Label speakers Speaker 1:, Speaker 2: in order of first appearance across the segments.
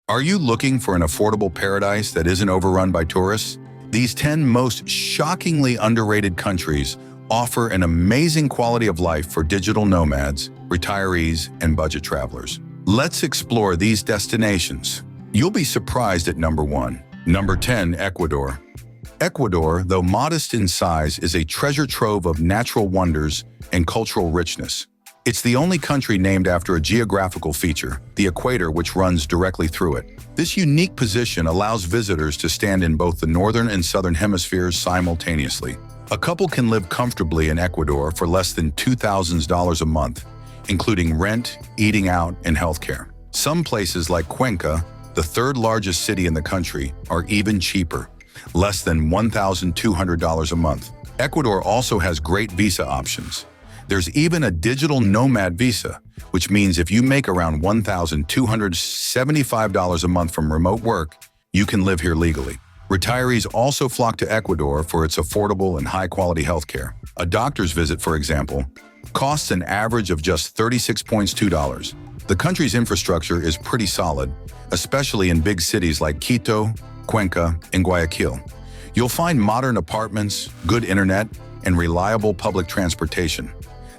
Speaker 1: Are you looking for an affordable paradise that isn't overrun by tourists? These 10 most shockingly underrated countries offer an amazing quality of life for digital nomads, retirees, and budget travelers. Let's explore these destinations. You'll be surprised at number 1. Number 10, Ecuador. Ecuador, though modest in size, is a treasure trove of natural wonders and cultural richness. It's the only country named after a geographical feature, the equator, which runs directly through it. This unique position allows visitors to stand in both the northern and southern hemispheres simultaneously. A couple can live comfortably in Ecuador for less than $2,000 a month, including rent, eating out, and healthcare. Some places like Cuenca, the third largest city in the country, are even cheaper, less than $1,200 a month. Ecuador also has great visa options. There's even a digital nomad visa, which means if you make around $1,275 a month from remote work, you can live here legally. Retirees also flock to Ecuador for its affordable and high-quality healthcare. A doctor's visit, for example, costs an average of just $36.2. The country's infrastructure is pretty solid, especially in big cities like Quito, Cuenca, and Guayaquil. You'll find modern apartments, good internet, and reliable public transportation.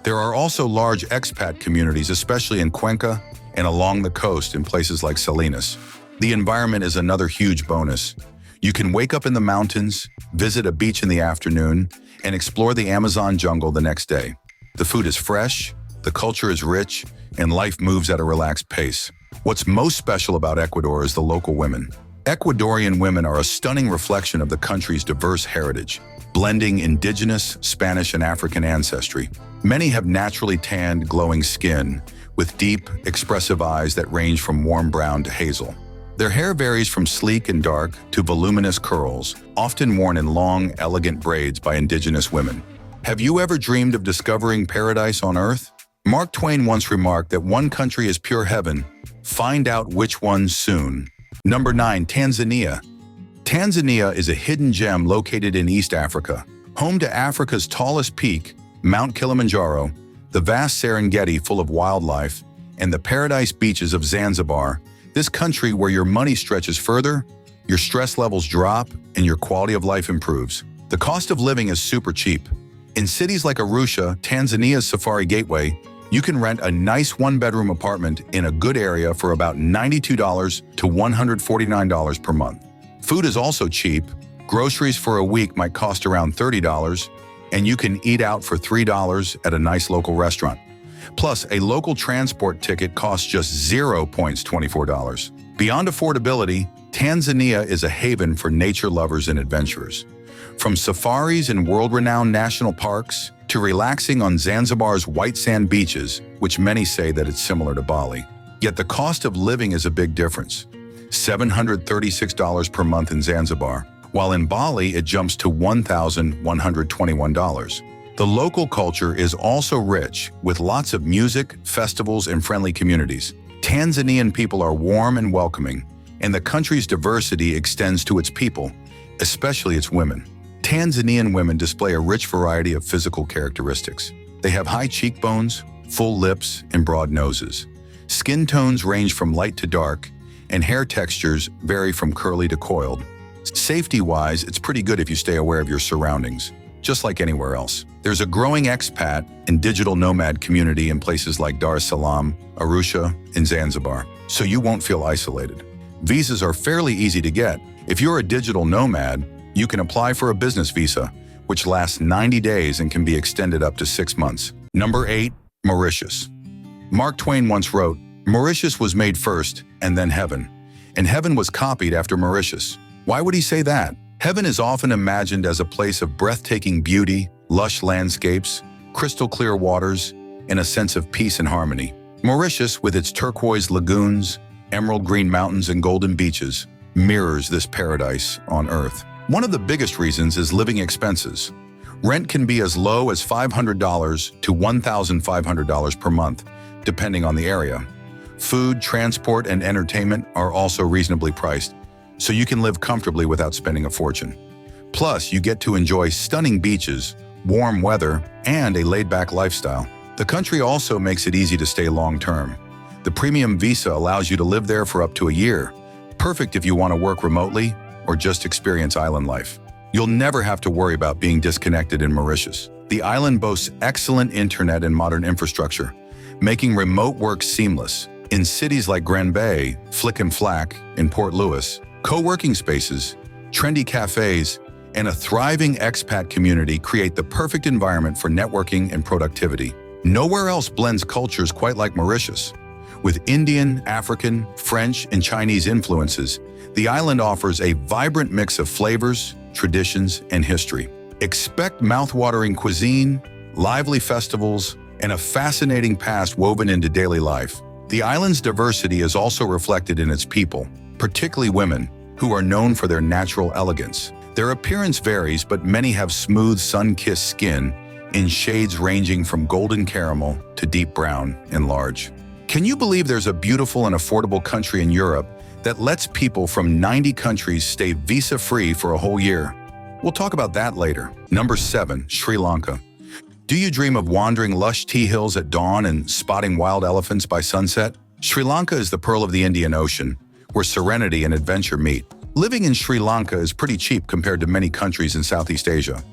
Speaker 1: There are also large expat communities, especially in Cuenca and along the coast in places like Salinas. The environment is another huge bonus. You can wake up in the mountains, visit a beach in the afternoon, and explore the Amazon jungle the next day. The food is fresh, the culture is rich, and life moves at a relaxed pace. What's most special about Ecuador is the local women. Ecuadorian women are a stunning reflection of the country's diverse heritage, blending indigenous, Spanish, and African ancestry. Many have naturally tanned, glowing skin, with deep, expressive eyes that range from warm brown to hazel. Their hair varies from sleek and dark to voluminous curls, often worn in long, elegant braids by indigenous women. Have you ever dreamed of discovering paradise on Earth? Mark Twain once remarked that one country is pure heaven. Find out which one soon. Number 9, Tanzania. Tanzania is a hidden gem located in East Africa. Home to Africa's tallest peak, Mount Kilimanjaro, the vast Serengeti full of wildlife, and the paradise beaches of Zanzibar, this country where your money stretches further, your stress levels drop, and your quality of life improves. The cost of living is super cheap. In cities like Arusha, Tanzania's Safari Gateway, you can rent a nice one-bedroom apartment in a good area for about $92 to $149 per month. Food is also cheap. Groceries for a week might cost around $30, and you can eat out for $3 at a nice local restaurant. Plus, a local transport ticket costs just $0.24. Beyond affordability, Tanzania is a haven for nature lovers and adventurers. From safaris in world-renowned national parks to relaxing on Zanzibar's white sand beaches, which many say that it's similar to Bali. Yet the cost of living is a big difference. $736 per month in Zanzibar, while in Bali it jumps to $1,121. The local culture is also rich, with lots of music, festivals, and friendly communities. Tanzanian people are warm and welcoming, and the country's diversity extends to its people, especially its women. Tanzanian women display a rich variety of physical characteristics. They have high cheekbones, full lips, and broad noses. Skin tones range from light to dark, and hair textures vary from curly to coiled. Safety-wise, it's pretty good if you stay aware of your surroundings, just like anywhere else. There's a growing expat and digital nomad community in places like Dar es Salaam, Arusha, and Zanzibar, so you won't feel isolated. Visas are fairly easy to get. If you're a digital nomad, you can apply for a business visa, which lasts 90 days and can be extended up to 6 months. Number 8, Mauritius. Mark Twain once wrote, "Mauritius was made first and then heaven, and heaven was copied after Mauritius." Why would he say that? Heaven is often imagined as a place of breathtaking beauty, lush landscapes, crystal clear waters, and a sense of peace and harmony. Mauritius, with its turquoise lagoons, emerald green mountains, and golden beaches, mirrors this paradise on Earth. One of the biggest reasons is living expenses. Rent can be as low as $500 to $1,500 per month, depending on the area. Food, transport, and entertainment are also reasonably priced, so you can live comfortably without spending a fortune. Plus, you get to enjoy stunning beaches, warm weather, and a laid-back lifestyle. The country also makes it easy to stay long-term. The premium visa allows you to live there for up to a year, Perfect if you want to work remotely or just experience island life. You'll never have to worry about being disconnected in Mauritius. The island boasts excellent internet and modern infrastructure, making remote work seamless. In cities like Grand Bay, Flick and Flack, in Port Louis, co-working spaces, trendy cafes, and a thriving expat community create the perfect environment for networking and productivity. Nowhere else blends cultures quite like Mauritius. With Indian, African, French, and Chinese influences, the island offers a vibrant mix of flavors, traditions, and history. Expect mouth-watering cuisine, lively festivals, and a fascinating past woven into daily life. The island's diversity is also reflected in its people, particularly women, who are known for their natural elegance. Their appearance varies, but many have smooth, sun-kissed skin in shades ranging from golden caramel to deep brown and large. Can you believe there's a beautiful and affordable country in Europe that lets people from 90 countries stay visa-free for a whole year? We'll talk about that later. Number 7, Sri Lanka. Do you dream of wandering lush tea hills at dawn and spotting wild elephants by sunset? Sri Lanka is the pearl of the Indian Ocean, where serenity and adventure meet. Living in Sri Lanka is pretty cheap compared to many countries in Southeast Asia.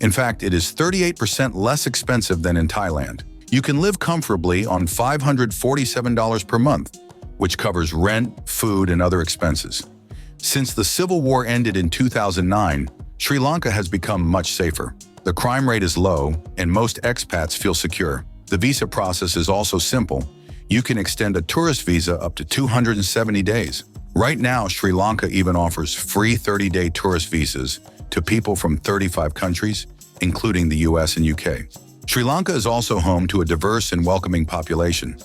Speaker 1: In fact, it is 38% less expensive than in Thailand. You can live comfortably on $547 per month, which covers rent, food, and other expenses. Since the civil war ended in 2009, Sri Lanka has become much safer. The crime rate is low, and most expats feel secure. The visa process is also simple. You can extend a tourist visa up to 270 days. Right now, Sri Lanka even offers free 30-day tourist visas to people from 35 countries, including the US and UK. Sri Lanka is also home to a diverse and welcoming population.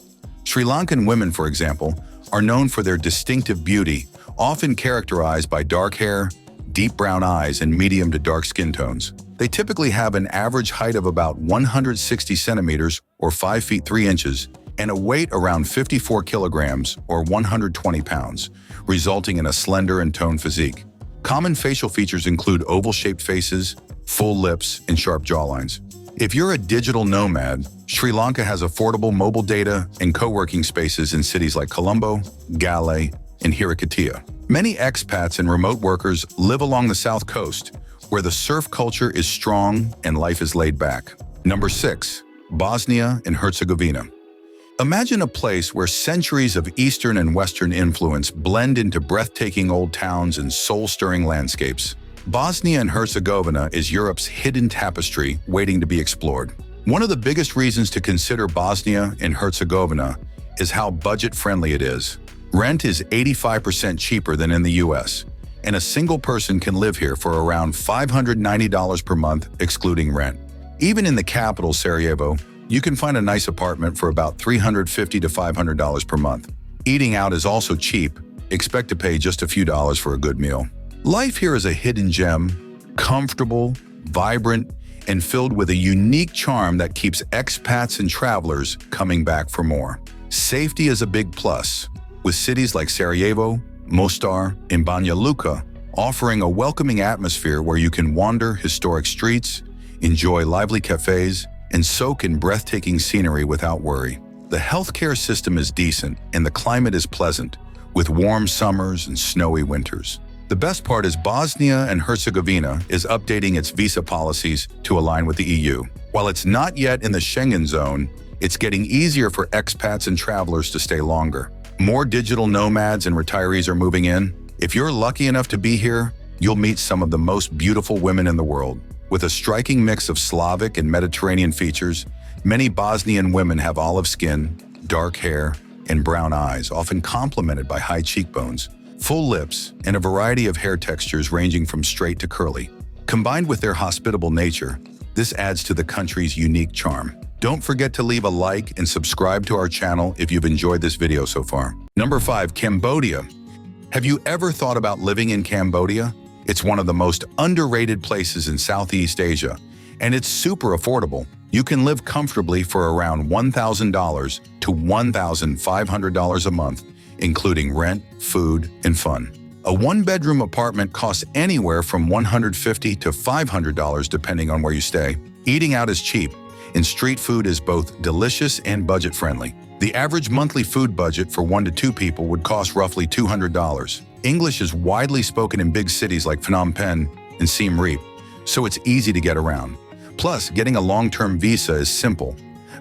Speaker 1: Sri Lankan women, for example, are known for their distinctive beauty, often characterized by dark hair, deep brown eyes, and medium to dark skin tones. They typically have an average height of about 160 centimeters or 5 feet 3 inches and a weight around 54 kilograms or 120 pounds, resulting in a slender and toned physique. Common facial features include oval-shaped faces, full lips, and sharp jawlines. If you're a digital nomad, Sri Lanka has affordable mobile data and co-working spaces in cities like Colombo, Gale, and Hirakatia. Many expats and remote workers live along the south coast, where the surf culture is strong and life is laid back. Number 6, Bosnia and Herzegovina. Imagine a place where centuries of Eastern and Western influence blend into breathtaking old towns and soul-stirring landscapes. Bosnia and Herzegovina is Europe's hidden tapestry waiting to be explored. One of the biggest reasons to consider Bosnia and Herzegovina is how budget-friendly it is. Rent is 85% cheaper than in the US, and a single person can live here for around $590 per month, excluding rent. Even in the capital, Sarajevo, you can find a nice apartment for about $350 to $500 per month. Eating out is also cheap. Expect to pay just a few dollars for a good meal. Life here is a hidden gem, comfortable, vibrant, and filled with a unique charm that keeps expats and travelers coming back for more. Safety is a big plus, with cities like Sarajevo, Mostar, and Banja Luka offering a welcoming atmosphere where you can wander historic streets, enjoy lively cafes, and soak in breathtaking scenery without worry. The healthcare system is decent and the climate is pleasant, with warm summers and snowy winters. The best part is Bosnia and Herzegovina is updating its visa policies to align with the EU. While it's not yet in the Schengen zone, it's getting easier for expats and travelers to stay longer. More digital nomads and retirees are moving in. If you're lucky enough to be here, you'll meet some of the most beautiful women in the world. With a striking mix of Slavic and Mediterranean features, many Bosnian women have olive skin, dark hair, and brown eyes, often complemented by high cheekbones, full lips, and a variety of hair textures ranging from straight to curly. Combined with their hospitable nature, this adds to the country's unique charm. Don't forget to leave a like and subscribe to our channel if you've enjoyed this video so far. Number 5, Cambodia. Have you ever thought about living in Cambodia? It's one of the most underrated places in Southeast Asia, and it's super affordable. You can live comfortably for around $1,000 to $1,500 a month, including rent, food, and fun. A one-bedroom apartment costs anywhere from $150 to $500 depending on where you stay. Eating out is cheap, and street food is both delicious and budget-friendly. The average monthly food budget for 1 to 2 people would cost roughly $200. English is widely spoken in big cities like Phnom Penh and Siem Reap, so it's easy to get around. Plus, getting a long-term visa is simple.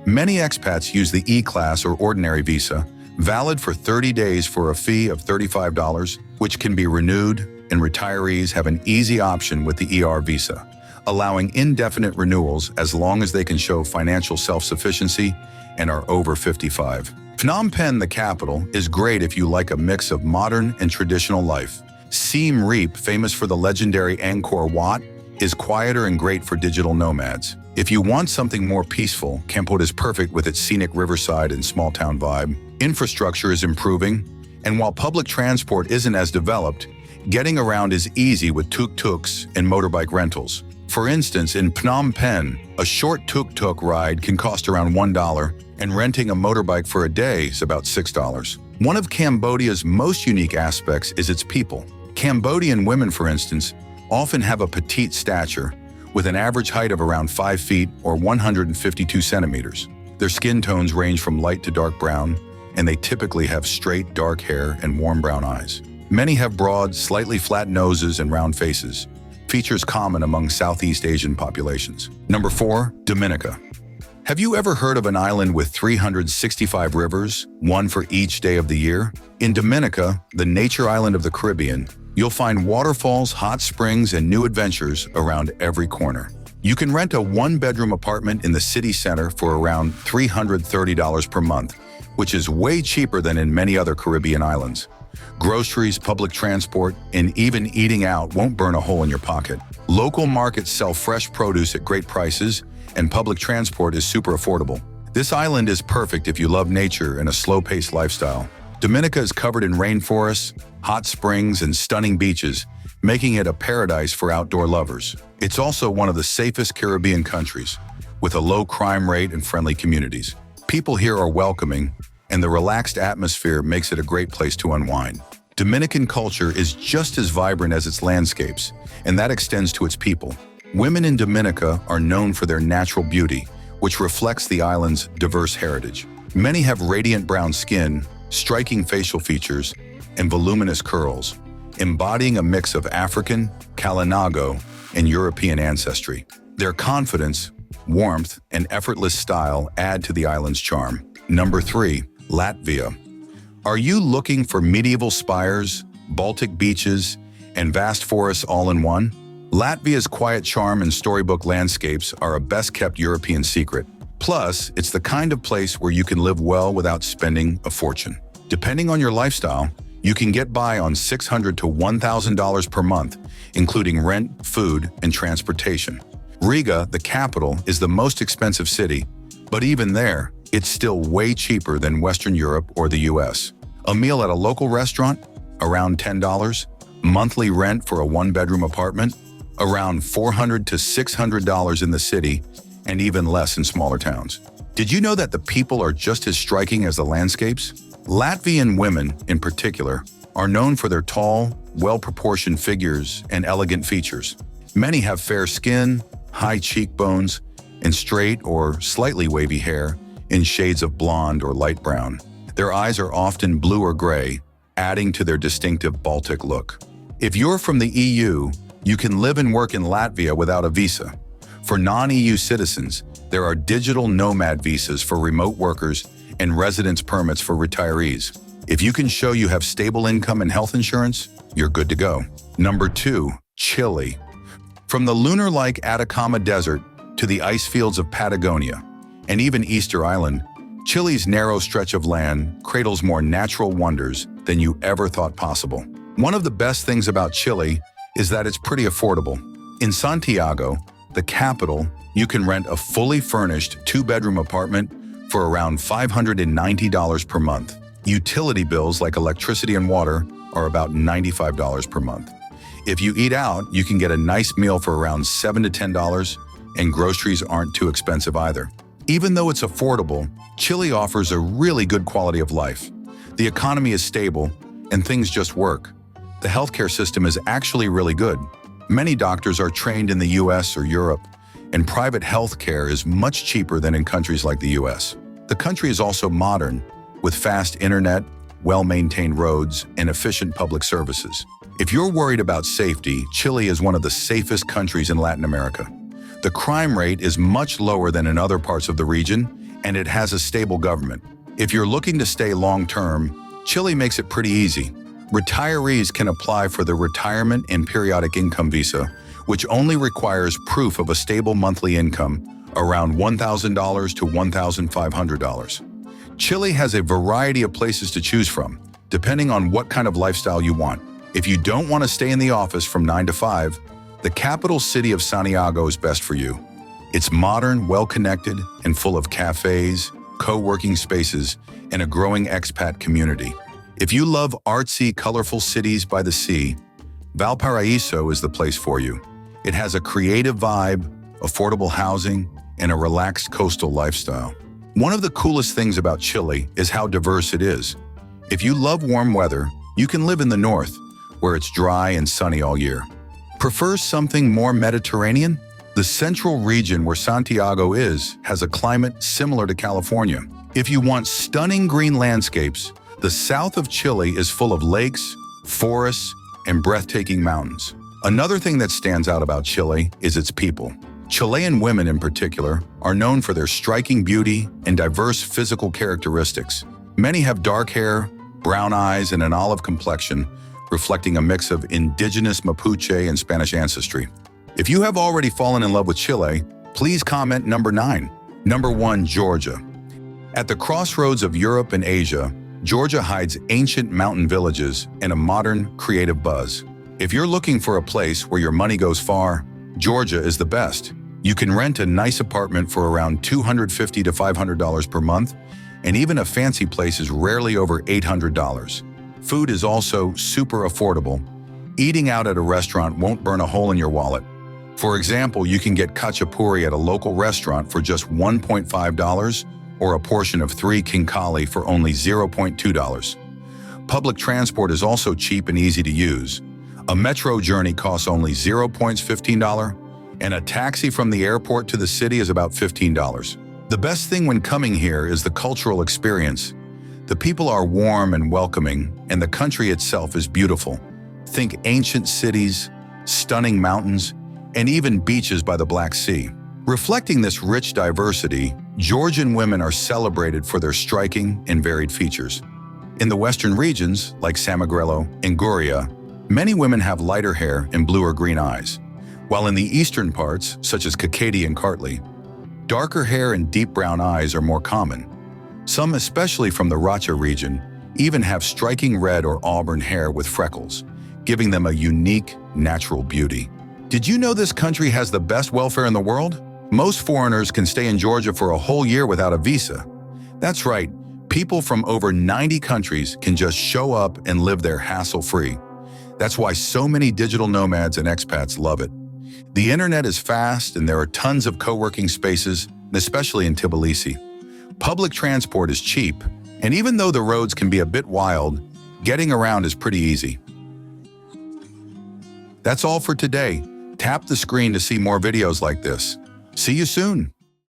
Speaker 1: Many expats use the E-Class or ordinary visa, valid for 30 days for a fee of $35, which can be renewed, and retirees have an easy option with the ER visa, allowing indefinite renewals as long as they can show financial self-sufficiency and are over 55. Phnom Penh, the capital, is great if you like a mix of modern and traditional life. Siem Reap, famous for the legendary Angkor Wat, is quieter and great for digital nomads. If you want something more peaceful, Kampot is perfect with its scenic riverside and small-town vibe. Infrastructure is improving, and while public transport isn't as developed, getting around is easy with tuk-tuks and motorbike rentals. For instance, in Phnom Penh, a short tuk-tuk ride can cost around $1, and renting a motorbike for a day is about $6. One of Cambodia's most unique aspects is its people. Cambodian women, for instance, often have a petite stature, with an average height of around 5 feet or 152 centimeters. Their skin tones range from light to dark brown, and they typically have straight, dark hair and warm brown eyes. Many have broad, slightly flat noses and round faces, features common among Southeast Asian populations. Number 4, Dominica. Have you ever heard of an island with 365 rivers, one for each day of the year? In Dominica, the nature island of the Caribbean, you'll find waterfalls, hot springs, and new adventures around every corner. You can rent a one-bedroom apartment in the city center for around $330 per month, which is way cheaper than in many other Caribbean islands. Groceries, public transport, and even eating out won't burn a hole in your pocket. Local markets sell fresh produce at great prices, and public transport is super affordable. This island is perfect if you love nature and a slow-paced lifestyle. Dominica is covered in rainforests, hot springs, and stunning beaches, making it a paradise for outdoor lovers. It's also one of the safest Caribbean countries, with a low crime rate and friendly communities. People here are welcoming, and the relaxed atmosphere makes it a great place to unwind. Dominican culture is just as vibrant as its landscapes, and that extends to its people. Women in Dominica are known for their natural beauty, which reflects the island's diverse heritage. Many have radiant brown skin, striking facial features, and voluminous curls, embodying a mix of African, Kalinago, and European ancestry. Their confidence, warmth, and effortless style add to the island's charm. Number 3, Latvia. Are you looking for medieval spires, Baltic beaches, and vast forests all in one? Latvia's quiet charm and storybook landscapes are a best-kept European secret. Plus, it's the kind of place where you can live well without spending a fortune. Depending on your lifestyle, you can get by on $600 to $1,000 per month, including rent, food, and transportation. Riga, the capital, is the most expensive city, but even there, it's still way cheaper than Western Europe or the US. A meal at a local restaurant? Around $10. Monthly rent for a one-bedroom apartment? Around $400 to $600 in the city, and even less in smaller towns. Did you know that the people are just as striking as the landscapes? Latvian women, in particular, are known for their tall, well-proportioned figures and elegant features. Many have fair skin, high cheekbones, and straight or slightly wavy hair in shades of blonde or light brown. Their eyes are often blue or gray, adding to their distinctive Baltic look. If you're from the EU, you can live and work in Latvia without a visa. For non-EU citizens, there are digital nomad visas for remote workers and residence permits for retirees. If you can show you have stable income and health insurance, you're good to go. Number 2, Chile. From the lunar-like Atacama Desert to the ice fields of Patagonia, and even Easter Island, Chile's narrow stretch of land cradles more natural wonders than you ever thought possible. One of the best things about Chile is that it's pretty affordable. In Santiago, the capital, you can rent a fully furnished 2-bedroom apartment for around $590 per month. Utility bills like electricity and water are about $95 per month. If you eat out, you can get a nice meal for around $7 to $10, and groceries aren't too expensive either. Even though it's affordable, Chile offers a really good quality of life. The economy is stable, and things just work. The healthcare system is actually really good. Many doctors are trained in the US or Europe, and private healthcare is much cheaper than in countries like the US. The country is also modern, with fast internet, well-maintained roads, and efficient public services. If you're worried about safety, Chile is one of the safest countries in Latin America. The crime rate is much lower than in other parts of the region, and it has a stable government. If you're looking to stay long-term, Chile makes it pretty easy. Retirees can apply for the Retirement and Periodic Income Visa, which only requires proof of a stable monthly income, around $1,000 to $1,500. Chile has a variety of places to choose from, depending on what kind of lifestyle you want. If you don't want to stay in the office from 9 to 5, the capital city of Santiago is best for you. It's modern, well-connected, and full of cafes, co-working spaces, and a growing expat community. If you love artsy, colorful cities by the sea, Valparaiso is the place for you. It has a creative vibe, affordable housing, and a relaxed coastal lifestyle. One of the coolest things about Chile is how diverse it is. If you love warm weather, you can live in the north, where it's dry and sunny all year. Prefer something more Mediterranean? The central region where Santiago is has a climate similar to California. If you want stunning green landscapes, the south of Chile is full of lakes, forests, and breathtaking mountains. Another thing that stands out about Chile is its people. Chilean women in particular are known for their striking beauty and diverse physical characteristics. Many have dark hair, brown eyes, and an olive complexion, reflecting a mix of indigenous Mapuche and Spanish ancestry. If you have already fallen in love with Chile, please comment number 9. Number 1, Georgia. At the crossroads of Europe and Asia, Georgia hides ancient mountain villages and a modern, creative buzz. If you're looking for a place where your money goes far, Georgia is the best. You can rent a nice apartment for around $250 to $500 per month, and even a fancy place is rarely over $800. Food is also super affordable. Eating out at a restaurant won't burn a hole in your wallet. For example, you can get khachapuri at a local restaurant for just $1.5 or a portion of 3 kinkali for only $0.2. Public transport is also cheap and easy to use. A metro journey costs only $0.15, and a taxi from the airport to the city is about $15. The best thing when coming here is the cultural experience. The people are warm and welcoming, and the country itself is beautiful. Think ancient cities, stunning mountains, and even beaches by the Black Sea. Reflecting this rich diversity, Georgian women are celebrated for their striking and varied features. In the western regions, like Samogrelo and Guria, many women have lighter hair and blue or green eyes, while in the eastern parts, such as Kakheti and Kartli, darker hair and deep brown eyes are more common. Some, especially from the Racha region, even have striking red or auburn hair with freckles, giving them a unique, natural beauty. Did you know this country has the best welfare in the world? Most foreigners can stay in Georgia for a whole year without a visa. That's right, people from over 90 countries can just show up and live there hassle-free. That's why so many digital nomads and expats love it. The internet is fast and there are tons of co-working spaces, especially in Tbilisi. Public transport is cheap, and even though the roads can be a bit wild, getting around is pretty easy. That's all for today. Tap the screen to see more videos like this. See you soon!